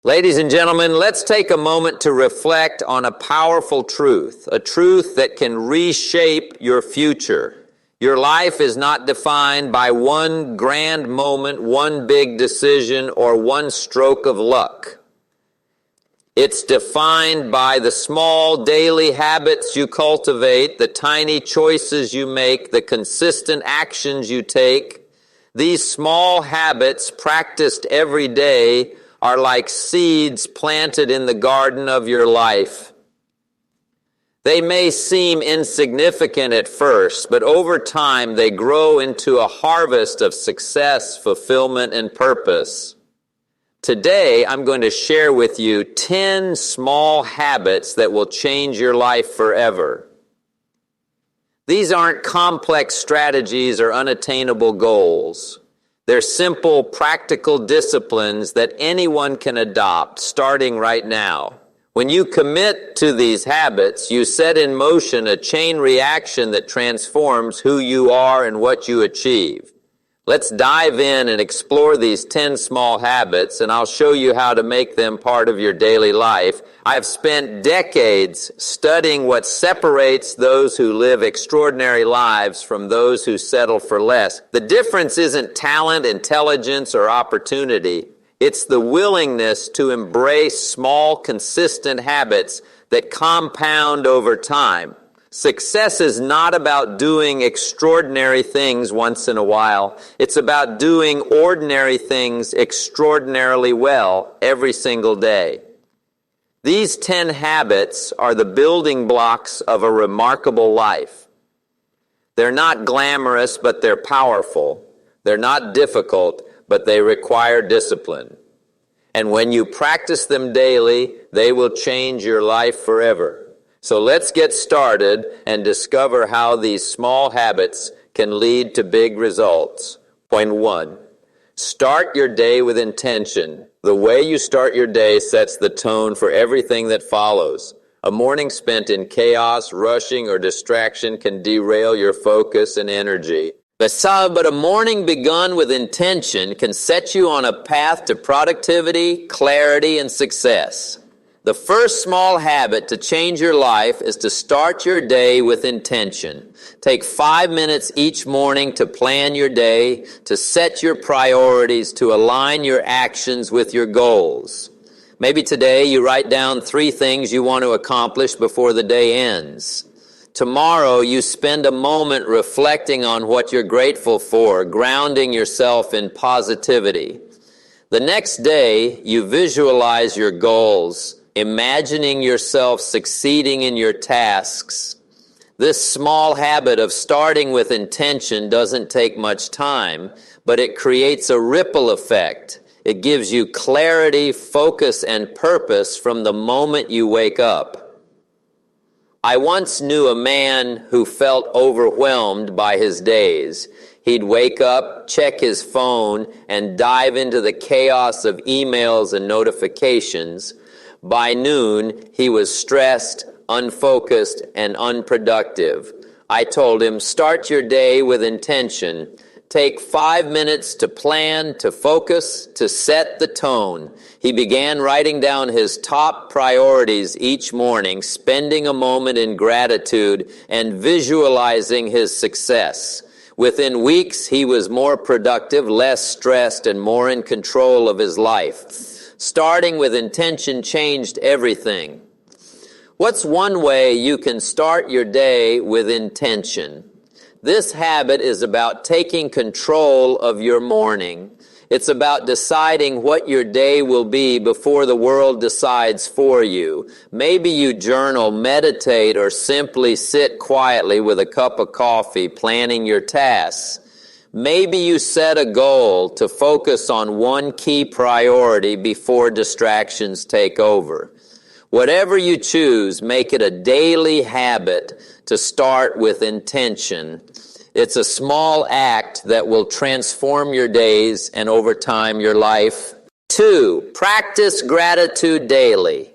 Ladies and gentlemen, let's take a moment to reflect on a powerful truth, a truth that can reshape your future. Your life is not defined by one grand moment, one big decision, or one stroke of luck. It's defined by the small daily habits you cultivate, the tiny choices you make, the consistent actions you take. These small habits practiced every day are like seeds planted in the garden of your life. They may seem insignificant at first, but over time they grow into a harvest of success, fulfillment, and purpose. Today, I'm going to share with you 10 small habits that will change your life forever. These aren't complex strategies or unattainable goals. They're simple, practical disciplines that anyone can adopt, starting right now. When you commit to these habits, you set in motion a chain reaction that transforms who you are and what you achieve. Let's dive in and explore these 10 small habits, and I'll show you how to make them part of your daily life. I've spent decades studying what separates those who live extraordinary lives from those who settle for less. The difference isn't talent, intelligence, or opportunity. It's the willingness to embrace small, consistent habits that compound over time. Success is not about doing extraordinary things once in a while. It's about doing ordinary things extraordinarily well every single day. These 10 habits are the building blocks of a remarkable life. They're not glamorous, but they're powerful. They're not difficult, but they require discipline. And when you practice them daily, they will change your life forever. So let's get started and discover how these small habits can lead to big results. Point 1, start your day with intention. The way you start your day sets the tone for everything that follows. A morning spent in chaos, rushing, or distraction can derail your focus and energy. But a morning begun with intention can set you on a path to productivity, clarity, and success. The first small habit to change your life is to start your day with intention. Take 5 minutes each morning to plan your day, to set your priorities, to align your actions with your goals. Maybe today you write down 3 things you want to accomplish before the day ends. Tomorrow you spend a moment reflecting on what you're grateful for, grounding yourself in positivity. The next day you visualize your goals, imagining yourself succeeding in your tasks. This small habit of starting with intention doesn't take much time, but it creates a ripple effect. It gives you clarity, focus, and purpose from the moment you wake up. I once knew a man who felt overwhelmed by his days. He'd wake up, check his phone, and dive into the chaos of emails and notifications. By noon, he was stressed, unfocused, and unproductive. I told him, start your day with intention. Take 5 minutes to plan, to focus, to set the tone. He began writing down his top priorities each morning, spending a moment in gratitude and visualizing his success. Within weeks, he was more productive, less stressed, and more in control of his life. Starting with intention changed everything. What's one way you can start your day with intention? This habit is about taking control of your morning. It's about deciding what your day will be before the world decides for you. Maybe you journal, meditate, or simply sit quietly with a cup of coffee, planning your tasks. Maybe you set a goal to focus on one key priority before distractions take over. Whatever you choose, make it a daily habit to start with intention. It's a small act that will transform your days and over time your life. 2, practice gratitude daily.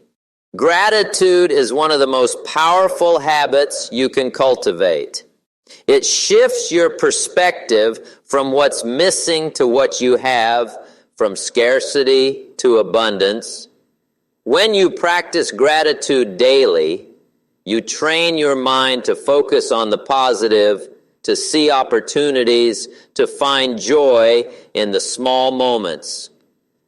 Gratitude is one of the most powerful habits you can cultivate. It shifts your perspective from what's missing to what you have, from scarcity to abundance. When you practice gratitude daily, you train your mind to focus on the positive, to see opportunities, to find joy in the small moments.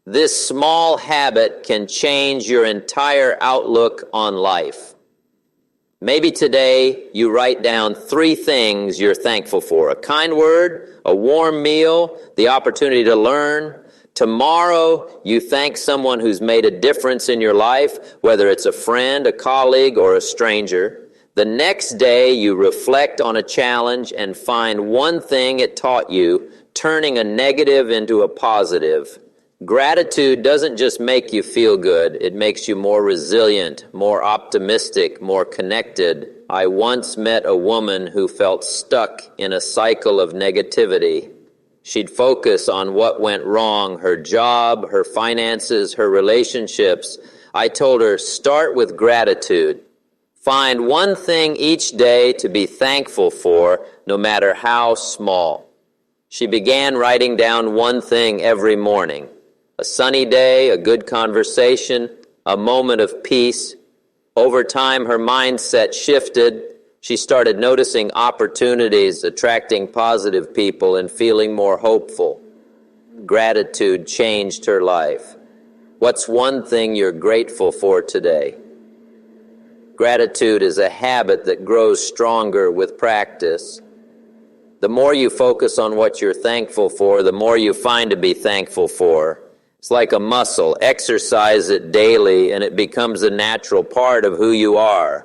This small habit can change your entire outlook on life. Maybe today you write down 3 things you're thankful for: a kind word, a warm meal, the opportunity to learn. Tomorrow you thank someone who's made a difference in your life, whether it's a friend, a colleague, or a stranger. The next day you reflect on a challenge and find one thing it taught you, turning a negative into a positive. Gratitude doesn't just make you feel good, it makes you more resilient, more optimistic, more connected. I once met a woman who felt stuck in a cycle of negativity. She'd focus on what went wrong, her job, her finances, her relationships. I told her, start with gratitude. Find one thing each day to be thankful for, no matter how small. She began writing down one thing every morning. A sunny day, a good conversation, a moment of peace. Over time, her mindset shifted. She started noticing opportunities, attracting positive people, and feeling more hopeful. Gratitude changed her life. What's one thing you're grateful for today? Gratitude is a habit that grows stronger with practice. The more you focus on what you're thankful for, the more you find to be thankful for. It's like a muscle. Exercise it daily, and it becomes a natural part of who you are.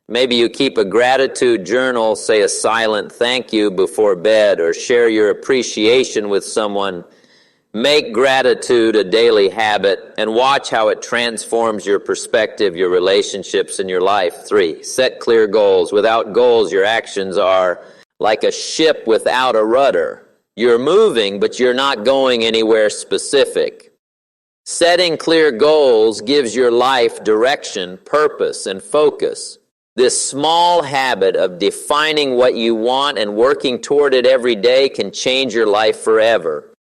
Maybe you keep a gratitude journal, say a silent thank you before bed, or share your appreciation with someone. Make gratitude a daily habit, and watch how it transforms your perspective, your relationships, and your life. 3, set clear goals. Without goals, your actions are like a ship without a rudder. You're moving, but you're not going anywhere specific. Setting clear goals gives your life direction, purpose, and focus. This small habit of defining what you want and working toward it every day can change your life forever.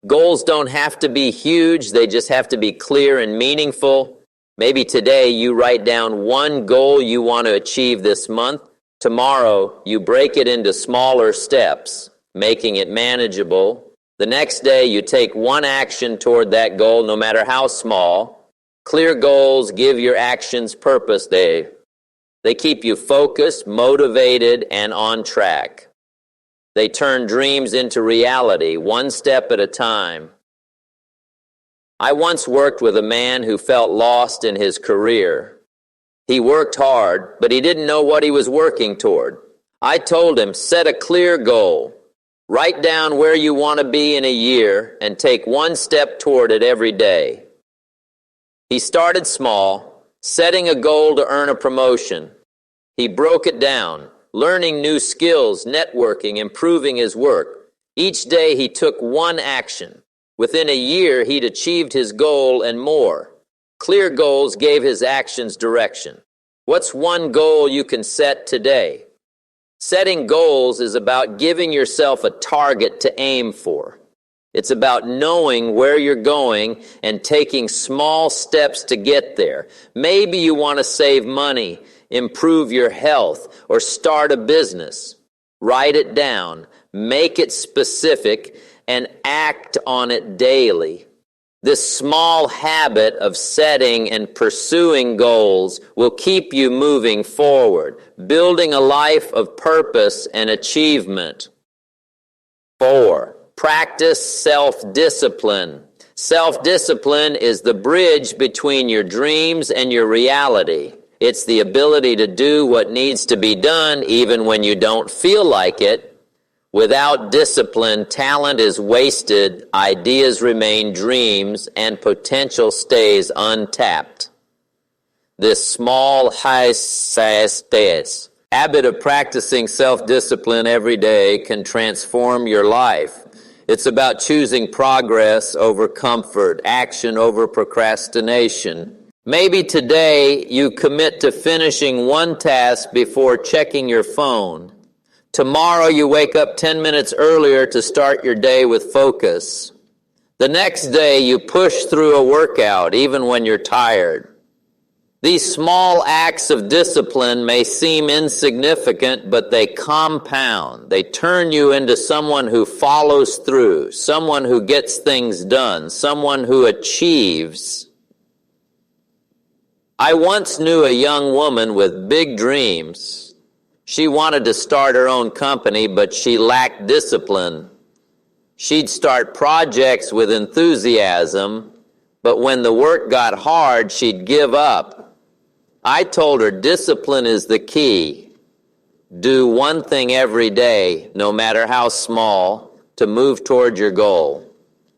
Goals don't have to be huge, they just have to be clear and meaningful. Maybe today you write down one goal you want to achieve this month. Tomorrow you break it into smaller steps, making it manageable. The next day you take one action toward that goal, no matter how small. Clear goals give your actions purpose. They keep you focused, motivated, and on track. They turn dreams into reality, one step at a time. I once worked with a man who felt lost in his career. He worked hard, but he didn't know what he was working toward. I told him, set a clear goal. Write down where you want to be in a year and take one step toward it every day. He started small, setting a goal to earn a promotion. He broke it down, learning new skills, networking, improving his work. Each day he took one action. Within a year, he'd achieved his goal and more. Clear goals gave his actions direction. What's one goal you can set today? Setting goals is about giving yourself a target to aim for. It's about knowing where you're going and taking small steps to get there. Maybe you want to save money, improve your health, or start a business. Write it down, make it specific, and act on it daily. This small habit of setting and pursuing goals will keep you moving forward, building a life of purpose and achievement. 4, practice self-discipline. Self-discipline is the bridge between your dreams and your reality. It's the ability to do what needs to be done even when you don't feel like it. Without discipline, talent is wasted, ideas remain dreams, and potential stays untapped. This small habit of practicing self-discipline every day can transform your life. It's about choosing progress over comfort, action over procrastination. Maybe today you commit to finishing one task before checking your phone. Tomorrow you wake up 10 minutes earlier to start your day with focus. The next day you push through a workout even when you're tired. These small acts of discipline may seem insignificant, but they compound. They turn you into someone who follows through, someone who gets things done, someone who achieves. I once knew a young woman with big dreams. She wanted to start her own company, but she lacked discipline. She'd start projects with enthusiasm, but when the work got hard, she'd give up. I told her discipline is the key. Do one thing every day, no matter how small, to move toward your goal.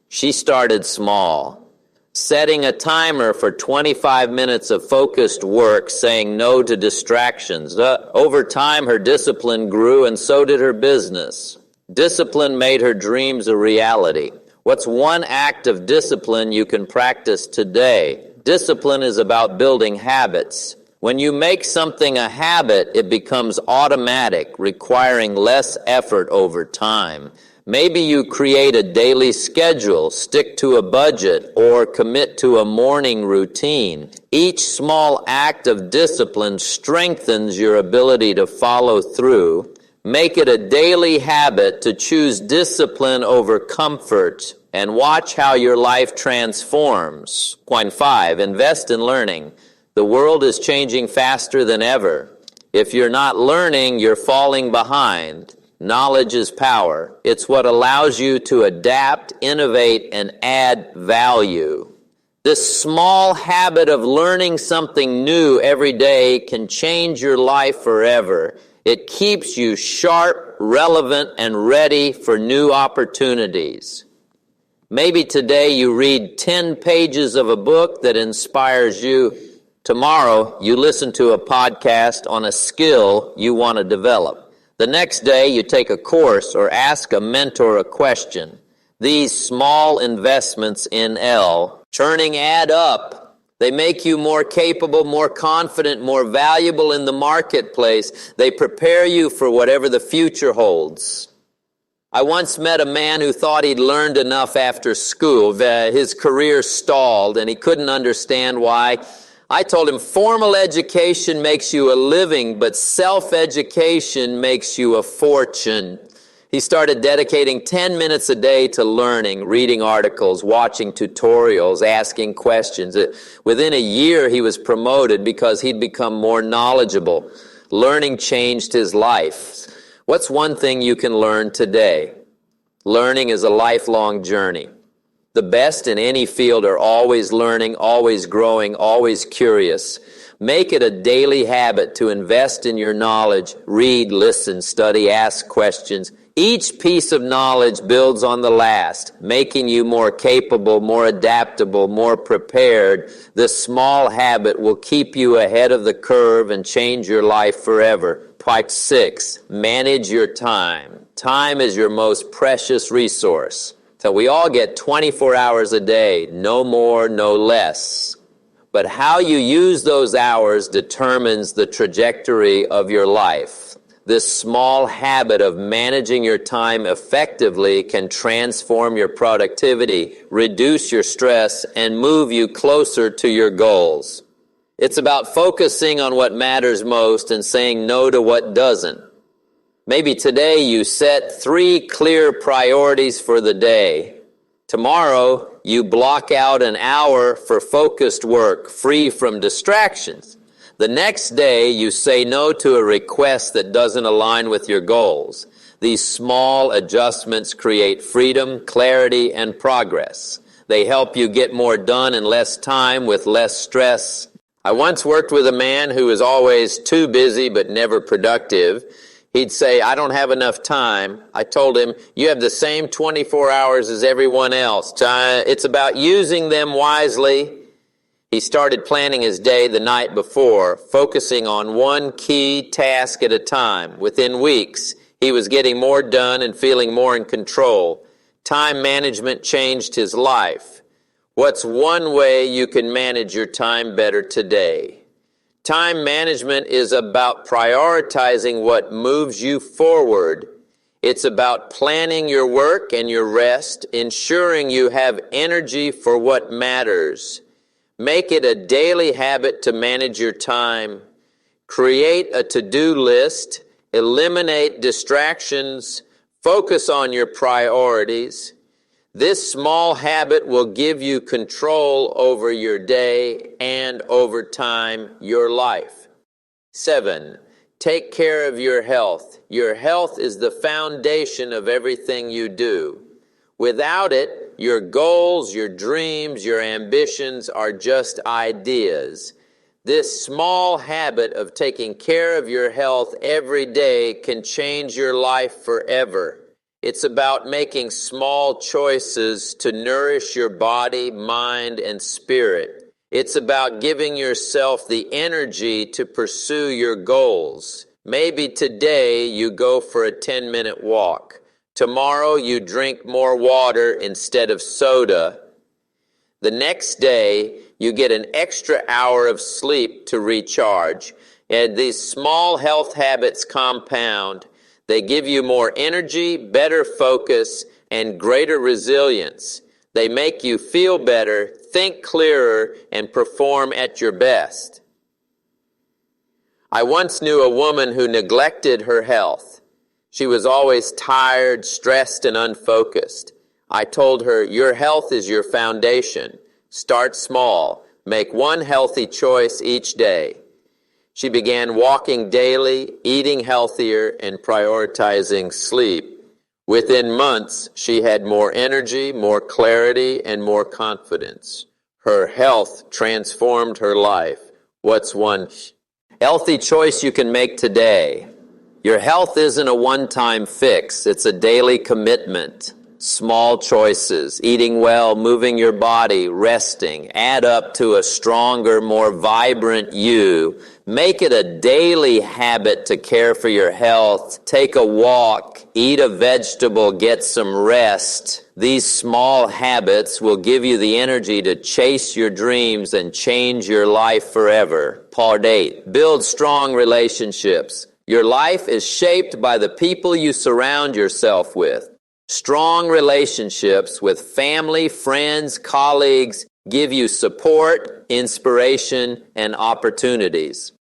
She started small, setting a timer for 25 minutes of focused work, saying no to distractions. Over time, her discipline grew, and so did her business. Discipline made her dreams a reality. What's one act of discipline you can practice today? Discipline is about building habits. When you make something a habit, it becomes automatic, requiring less effort over time. Maybe you create a daily schedule, stick to a budget, or commit to a morning routine. Each small act of discipline strengthens your ability to follow through. Make it a daily habit to choose discipline over comfort, and watch how your life transforms. Point 5, invest in learning. The world is changing faster than ever. If you're not learning, you're falling behind. Knowledge is power. It's what allows you to adapt, innovate, and add value. This small habit of learning something new every day can change your life forever. It keeps you sharp, relevant, and ready for new opportunities. Maybe today you read 10 pages of a book that inspires you. Tomorrow you listen to a podcast on a skill you want to develop. The next day you take a course or ask a mentor a question. These small investments in churning add up. They make you more capable, more confident, more valuable in the marketplace. They prepare you for whatever the future holds. I once met a man who thought he'd learned enough after school. His career stalled, and he couldn't understand why. I told him, formal education makes you a living, but self-education makes you a fortune. He started dedicating 10 minutes a day to learning, reading articles, watching tutorials, asking questions. Within a year, he was promoted because he'd become more knowledgeable. Learning changed his life. What's one thing you can learn today? Learning is a lifelong journey. The best in any field are always learning, always growing, always curious. Make it a daily habit to invest in your knowledge, read, listen, study, ask questions. Each piece of knowledge builds on the last, making you more capable, more adaptable, more prepared. This small habit will keep you ahead of the curve and change your life forever. Point 6, manage your time. Time is your most precious resource. So we all get 24 hours a day, no more, no less. But how you use those hours determines the trajectory of your life. This small habit of managing your time effectively can transform your productivity, reduce your stress, and move you closer to your goals. It's about focusing on what matters most and saying no to what doesn't. Maybe today you set 3 clear priorities for the day. Tomorrow you block out an hour for focused work, free from distractions. The next day you say no to a request that doesn't align with your goals. These small adjustments create freedom, clarity, and progress. They help you get more done in less time with less stress. I once worked with a man who was always too busy but never productive. He'd say, I don't have enough time. I told him, you have the same 24 hours as everyone else. It's about using them wisely. He started planning his day the night before, focusing on one key task at a time. Within weeks, he was getting more done and feeling more in control. Time management changed his life. What's one way you can manage your time better today? Time management is about prioritizing what moves you forward. It's about planning your work and your rest, ensuring you have energy for what matters. Make it a daily habit to manage your time. Create a to-do list. Eliminate distractions. Focus on your priorities. This small habit will give you control over your day and, over time, your life. 7. Take care of your health. Your health is the foundation of everything you do. Without it, your goals, your dreams, your ambitions are just ideas. This small habit of taking care of your health every day can change your life forever. It's about making small choices to nourish your body, mind, and spirit. It's about giving yourself the energy to pursue your goals. Maybe today you go for a 10-minute walk. Tomorrow you drink more water instead of soda. The next day you get an extra hour of sleep to recharge. And these small health habits compound. They give you more energy, better focus, and greater resilience. They make you feel better, think clearer, and perform at your best. I once knew a woman who neglected her health. She was always tired, stressed, and unfocused. I told her, your health is your foundation. Start small. Make one healthy choice each day. She began walking daily, eating healthier, and prioritizing sleep. Within months, she had more energy, more clarity, and more confidence. Her health transformed her life. What's one healthy choice you can make today? Your health isn't a one-time fix. It's a daily commitment. Small choices, eating well, moving your body, resting, add up to a stronger, more vibrant you. Make it a daily habit to care for your health. Take a walk, eat a vegetable, get some rest. These small habits will give you the energy to chase your dreams and change your life forever. Part 8, build strong relationships. Your life is shaped by the people you surround yourself with. Strong relationships with family, friends, colleagues give you support, inspiration, and opportunities.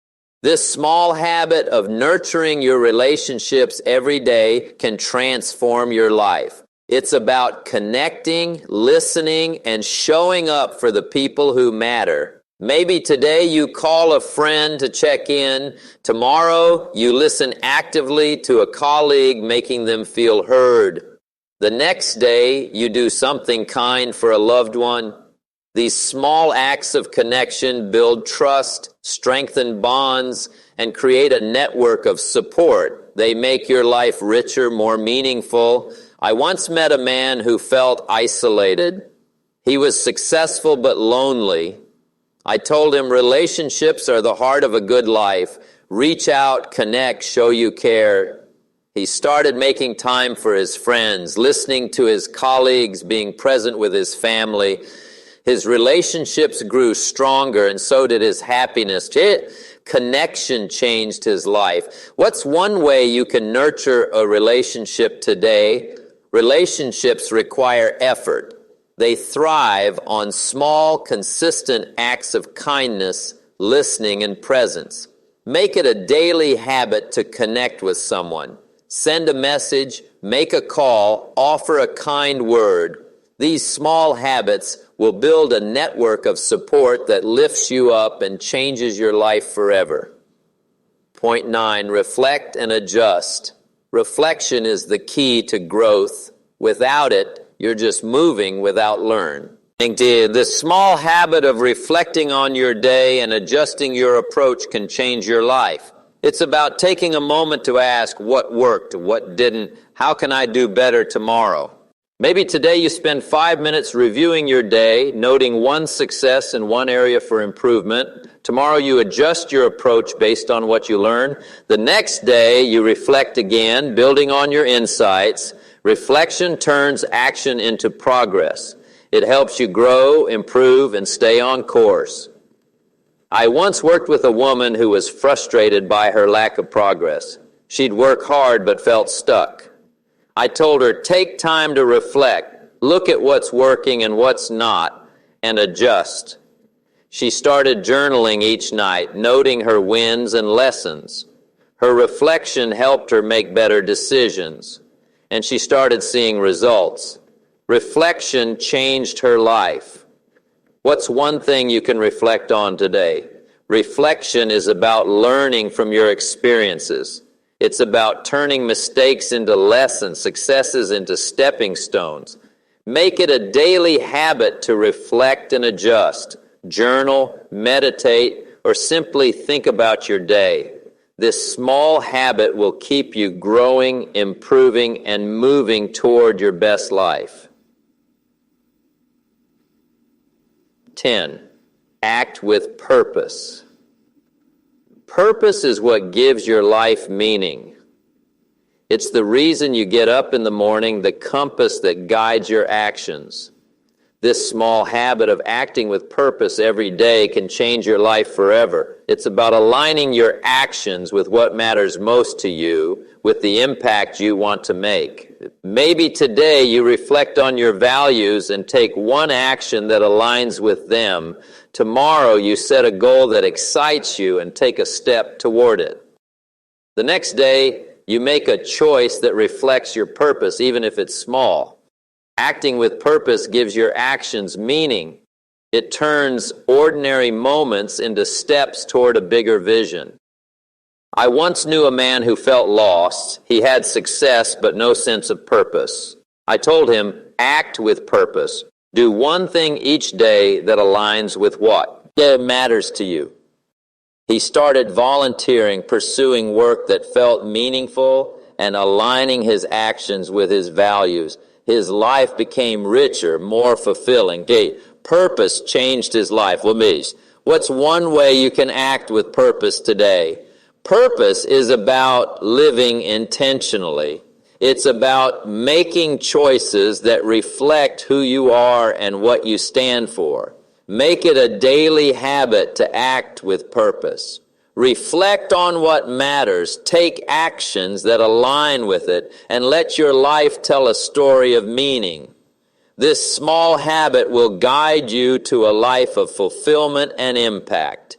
This small habit of nurturing your relationships every day can transform your life. It's about connecting, listening, and showing up for the people who matter. Maybe today you call a friend to check in. Tomorrow you listen actively to a colleague, making them feel heard. The next day, you do something kind for a loved one. These small acts of connection build trust, strengthen bonds, and create a network of support. They make your life richer, more meaningful. I once met a man who felt isolated. He was successful but lonely. I told him relationships are the heart of a good life. Reach out, connect, show you care. He started making time for his friends, listening to his colleagues, being present with his family. His relationships grew stronger, and so did his happiness. Connection changed his life. What's one way you can nurture a relationship today? Relationships require effort. They thrive on small, consistent acts of kindness, listening, and presence. Make it a daily habit to connect with someone. Send a message, make a call, offer a kind word. These small habits will build a network of support that lifts you up and changes your life forever. Point 9, reflect and adjust. Reflection is the key to growth. Without it, you're just moving without learning. This small habit of reflecting on your day and adjusting your approach can change your life. It's about taking a moment to ask what worked, what didn't, how can I do better tomorrow? Maybe today you spend 5 minutes reviewing your day, noting one success in one area for improvement. Tomorrow you adjust your approach based on what you learn. The next day you reflect again, building on your insights. Reflection turns action into progress. It helps you grow, improve, and stay on course. I once worked with a woman who was frustrated by her lack of progress. She'd work hard but felt stuck. I told her, take time to reflect, look at what's working and what's not, and adjust. She started journaling each night, noting her wins and lessons. Her reflection helped her make better decisions, and she started seeing results. Reflection changed her life. What's one thing you can reflect on today? Reflection is about learning from your experiences. It's about turning mistakes into lessons, successes into stepping stones. Make it a daily habit to reflect and adjust. Journal, meditate, or simply think about your day. This small habit will keep you growing, improving, and moving toward your best life. 10. Act with purpose. Purpose is what gives your life meaning. It's the reason you get up in the morning, the compass that guides your actions. This small habit of acting with purpose every day can change your life forever. It's about aligning your actions with what matters most to you, with the impact you want to make. Maybe today you reflect on your values and take one action that aligns with them. Tomorrow you set a goal that excites you and take a step toward it. The next day you make a choice that reflects your purpose, even if it's small. Acting with purpose gives your actions meaning. It turns ordinary moments into steps toward a bigger vision. I once knew a man who felt lost. He had success but no sense of purpose. I told him, act with purpose. Do one thing each day that aligns with what matters to you. He started volunteering, pursuing work that felt meaningful and aligning his actions with his values. His life became richer, more fulfilling. Purpose changed his life. What's one way you can act with purpose today? Purpose is about living intentionally. It's about making choices that reflect who you are and what you stand for. Make it a daily habit to act with purpose. Reflect on what matters, take actions that align with it, and let your life tell a story of meaning. This small habit will guide you to a life of fulfillment and impact.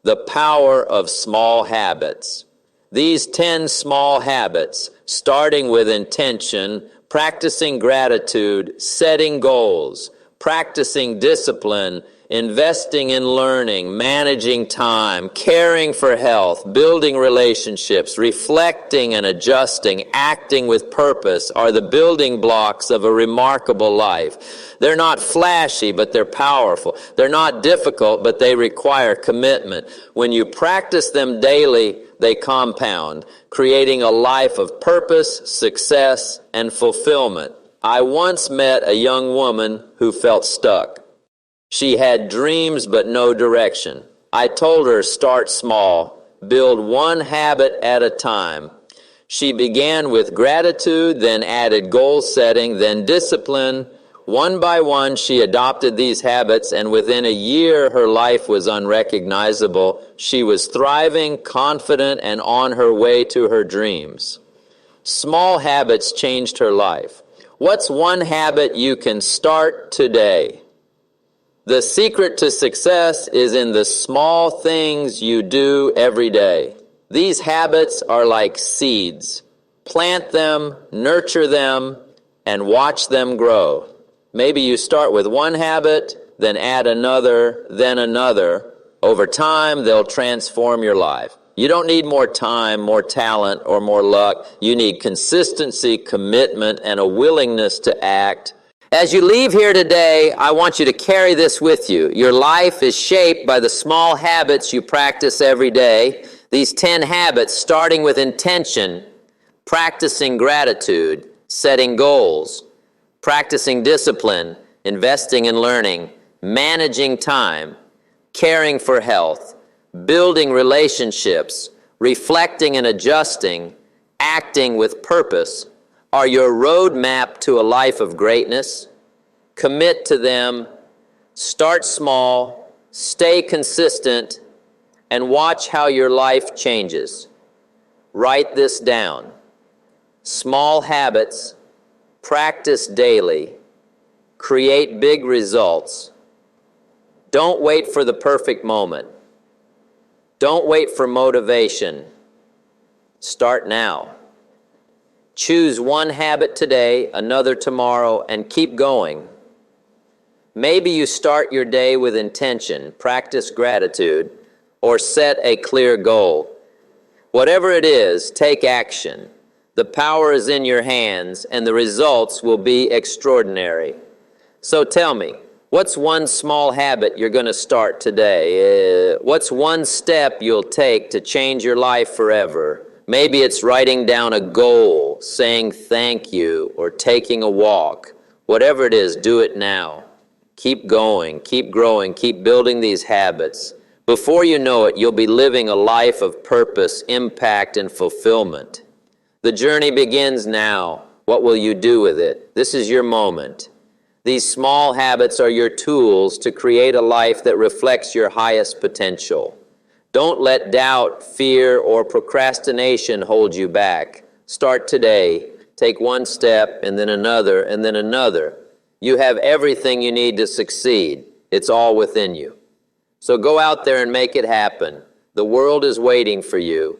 The power of small habits. These 10 small habits, starting with intention, practicing gratitude, setting goals, practicing discipline, investing in learning, managing time, caring for health, building relationships, reflecting and adjusting, acting with purpose are the building blocks of a remarkable life. They're not flashy, but they're powerful. They're not difficult, but they require commitment. When you practice them daily, they compound, creating a life of purpose, success, and fulfillment. I once met a young woman who felt stuck. She had dreams but no direction. I told her, start small, build one habit at a time. She began with gratitude, then added goal setting, then discipline. One by one, she adopted these habits, and within a year, her life was unrecognizable. She was thriving, confident, and on her way to her dreams. Small habits changed her life. What's one habit you can start today? The secret to success is in the small things you do every day. These habits are like seeds. Plant them, nurture them, and watch them grow. Maybe you start with one habit, then add another, then another. Over time, they'll transform your life. You don't need more time, more talent, or more luck. You need consistency, commitment, and a willingness to act. As you leave here today, I want you to carry this with you. Your life is shaped by the small habits you practice every day. These 10 habits, starting with intention, practicing gratitude, setting goals, practicing discipline, investing in learning, managing time, caring for health, building relationships, reflecting and adjusting, acting with purpose, are your roadmap to a life of greatness. Commit to them, start small, stay consistent, and watch how your life changes. Write this down. Small habits, practice daily, create big results. Don't wait for the perfect moment. Don't wait for motivation. Start now. Choose one habit today, another tomorrow, and keep going. Maybe you start your day with intention, practice gratitude, or set a clear goal. Whatever it is, take action. The power is in your hands, and the results will be extraordinary. So tell me, what's one small habit you're going to start today? What's one step you'll take to change your life forever? Maybe it's writing down a goal, saying thank you, or taking a walk. Whatever it is, do it now. Keep going, keep growing, keep building these habits. Before you know it, you'll be living a life of purpose, impact, and fulfillment. The journey begins now. What will you do with it? This is your moment. These small habits are your tools to create a life that reflects your highest potential. Don't let doubt, fear, or procrastination hold you back. Start today. Take one step, and then another, and then another. You have everything you need to succeed. It's all within you. So go out there and make it happen. The world is waiting for you.